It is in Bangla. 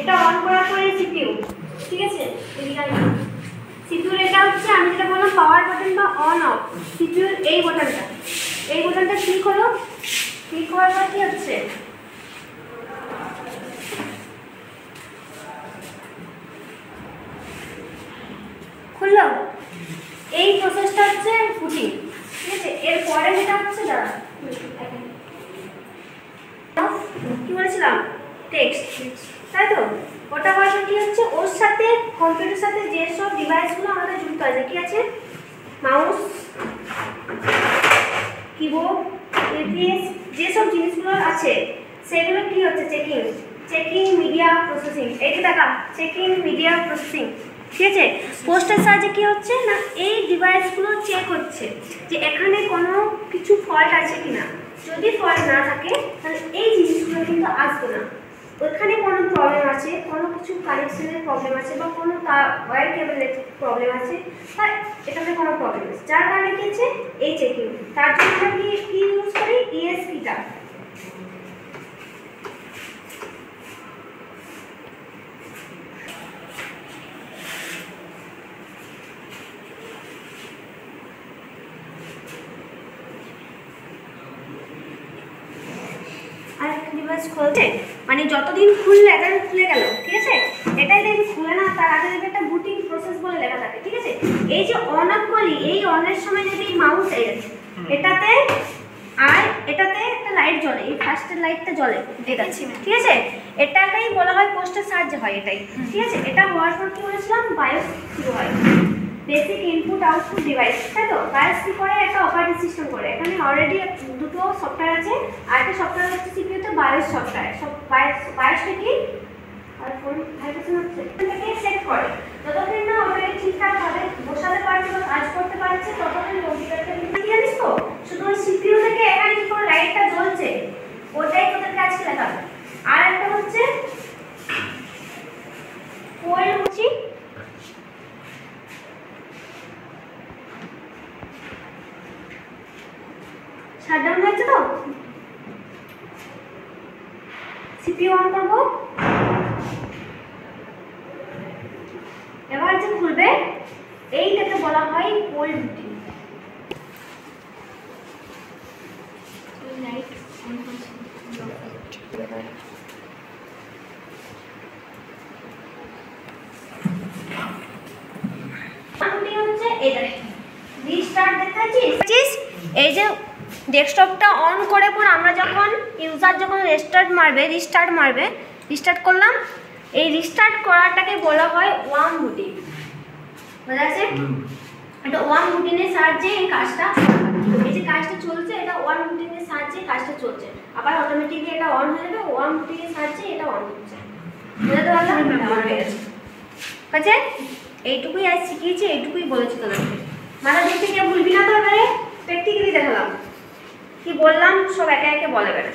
এটা অন করার পরে সিপিইউ, ঠিক আছে, সিপিইউ এটা হচ্ছে আমি যেটা বললাম পাওয়ার বাটন বা অন অফ, সিপিইউর এই বোতামটা ক্লিক হলো, ক্লিক করার পর কি হচ্ছে খুললো, এই প্রসেসটা হচ্ছে বুটিং, ঠিক আছে। এরপরে যেটা হচ্ছে দাঁড়া কি বলেছিলাম টেক্সট, তাই তো, ওটা হয়তো কি হচ্ছে ওর সাথে কম্পিউটারের সাথে যেসব ডিভাইসগুলো আমাদের যুক্ত আছে, কি আছে মাউস, কিবোর্ড, এপিএস, যেসব জিনিসগুলো আছে সেগুলো কি হচ্ছে চেকিং মিডিয়া প্রসেসিং, এইটা দেখা চেকিং মিডিয়া প্রসেসিং, ঠিক আছে। পোস্টের সাহায্যে কি হচ্ছে না এই ডিভাইসগুলো চেক হচ্ছে যে এখানে কোনো কিছু ফল্ট আছে কিনা, যদি ফল্ট না থাকে তাহলে এই জিনিসগুলো কিন্তু আসবে না, ওখানে কোনো প্রবলেম আছে, কোনো কিছু কানেকশনের প্রবলেম আছে বা কোনো ওয়্যার কেবলের প্রবলেম আছে বা এখানে কোনো প্রবলেম আছে, যার কারণে কি হচ্ছে এই চেকিং, তার জন্য আমরা কি ইউজ করি ইএসপিটা। খুলছে মানে যতদিন খুললে এটা খুলে গেল, ঠিক আছে, এটাই দেখবি খুলে না তার আগে দেখবি একটা বুটিং প্রসেস বলে লেখা থাকে, ঠিক আছে। এই যে অন অফ করি এই অনের সময় যদি মাউস এটাতে আর এটাতে একটা লাইট জ্বলে, এই ফার্স্টের লাইটটা জ্বলে দেখাচ্ছি, ঠিক আছে, এটাকেই বলা হয় পোস্টের সাহায্যে হয় এটাই, ঠিক আছে। এটা হওয়ার পর কি বলেছিলাম বায়োস শুরু হয়, বেসিক ইনপুট আউটপুট ডিভাইস, তাই তো। বায়োস কি করে একটা অপারেটিং সিস্টেম করে, এখানে অলরেডি দুটো সফটওয়্যার আছে, আরেকটা সফটওয়্যার হচ্ছে সিপিইউতে বায়োস সফটওয়্যার, সব বায়োসটা কি আর ফোন ভাইব্রেশন হচ্ছে এটাকে সেট করে, যতক্ষণ না ওটাকে ঠিকঠাকভাবে বসাতে পারছে বা কাজ করতে পারছে ততক্ষণ কম্পিউটারটা কি জানিস তো শুধু সিপিইউ থেকে এখানে কি করে লাইটটা জ্বলছে ওটাই তোদের কাছে লেখা। আর একটা হচ্ছে কোয়েল হচ্ছে শাটডাউন হয়েছে তো, সিপিইউ অন করব, এবার যে খুলবে এইটাকে বলা হয় কোল্ড বুটিং। লাইট অন করছি হচ্ছে এটা রিস্টার্ট দেখাচ্ছিস, এই যে ডেস্কটপটা অন করে পর আমরা যখন ইউজার যখন রিস্টার্ট করলাম, এই রিস্টার্ট করাটাকে বলা হয় ওয়ার্ম বুটিং, বুঝা যাচ্ছে। এটা ওয়ার্ম বুটিংয়ের সাহায্যে এই কাজটা, এই যে কাজটা চলছে এটা ওয়ার্ম বুটিংয়ের সাহায্যে কাজটা চলছে, আবার অটোমেটিকলি এটা অন হয়ে যাবে, ওয়ার্ম বুটিংয়ের সাহায্যে এটা অন হচ্ছে, বুঝাতে পারলাম অন হয়ে গেছে, ঠিক আছে। এইটুকুই আজ শিখিয়েছি, এইটুকুই বলেছি তোদেরকে, মানে দেখতে কেউ ভুলবি না, তো এবারে প্র্যাকটিক্যালি দেখালাম কি বললাম সব একে একে বলে বেড়ে।